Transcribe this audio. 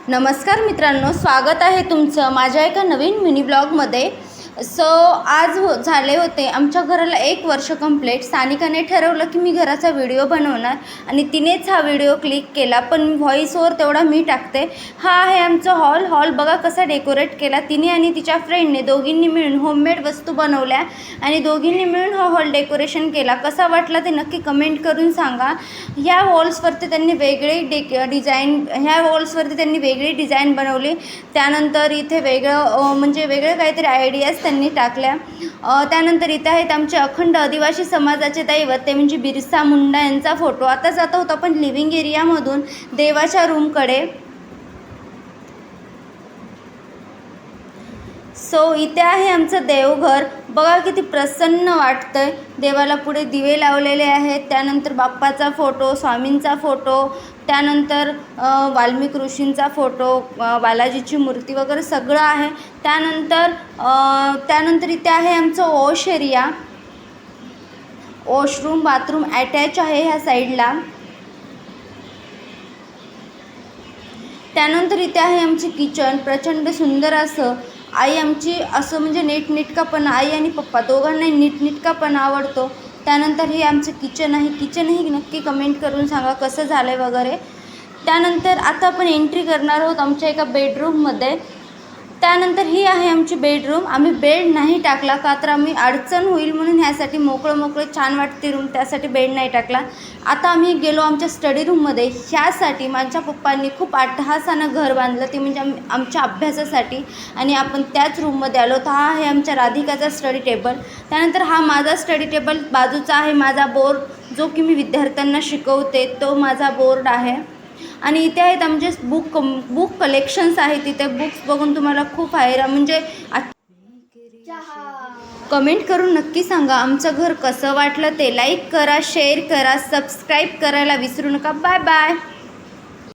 नमस्कार मित्रांनो, स्वागत आहे तुमचं माझ्या एका नवीन मिनी ब्लॉगमध्ये। आज झाले होते आमच्या घराला 1 वर्ष कंप्लीट। सानिकाने ठरवलं की मी घराचा व्हिडिओ बनवणार आणि तिनेच हा व्हिडिओ क्लिक केला, पण व्हॉइस ओव्हर तेवढा मी टाकते। हा आहे आमचा हॉल बघा कसा डेकोरेट केला तिने आणि तिच्या फ्रेंडने दोघींनी मिळून होममेड वस्तू बनवल्या आणि दोघींनी मिळून हा हॉल डेकोरेशन केला। कसा वाटला ते नक्की कमेंट करून सांगा। ह्या वॉल्सवरती त्यांनी वेगळी डिझाईन बनवली। त्यानंतर इथे वेगळं काहीतरी आयडियाज त्यांनी टाकल्या। त्यानंतर इथे आहेत आमचे अखंड आदिवासी समाजाचे दैवत ते म्हणजे बिरसा मुंडा यांचा फोटो। आता जात होतो आपण लिव्हिंग एरियामधून देवाच्या रूमकडे। इथे आहे आमचं देवघर, बघा किती प्रसन्न वाटतंय। देवाला पुढे दिवे लावलेले आहेत, त्यानंतर बाप्पाचा फोटो, स्वामींचा फोटो, त्यानंतर वाल्मिक ऋषींचा फोटो, बालाजीची मूर्ती वगैरे सगळं आहे। त्यानंतर इथे आहे आमचं wash area, washroom bathroom attach आहे ह्या साईडला। त्यानंतर इथे आहे आमचे किचन, प्रचंड सुंदर असं। आई आमची असं म्हणजे नीटनेटकापणा, आई आणि पप्पा दोघांनाही नीटनेटकापणा आवडतो। त्यानंतर हे आमचं किचन आहे, किचनही नक्की कमेंट करून सांगा कसं झालं आहे वगैरे। त्यानंतर आता आपण एंट्री करणार आहोत आमच्या एका बेडरूममध्ये। त्यानंतर ही आहे आमची बेडरूम। आम्ही बेड नाही टाकला का तर आम्ही अडचण होईल म्हणून ह्यासाठी मोकळं छान वाटते रूम, त्यासाठी बेड नाही टाकला। आता आम्ही गेलो आमच्या स्टडी रूममध्ये। ह्यासाठी माझ्या पप्पांनी खूप अट्टहासानं घर बांधलं, ते म्हणजे आमच्या अभ्यासासाठी, आणि आपण त्याच रूममध्ये आलो। तर हा आहे आमच्या राधिकाचा स्टडी टेबल। त्यानंतर हा माझा स्टडी टेबल, बाजूचा आहे माझा बोर्ड जो की मी विद्यार्थ्यांना शिकवते, तो माझा बोर्ड आहे। आणि इथे आहेत आमचे बुक कलेक्शन्स आहेत। तिथे बुक्स बघून तुम्हाला खूप म्हणजे कमेंट करून नक्की सांगा आमचं घर कसं वाटलं ते। लाईक करा, शेअर करा, सबस्क्राईब करायला विसरू नका। Bye bye.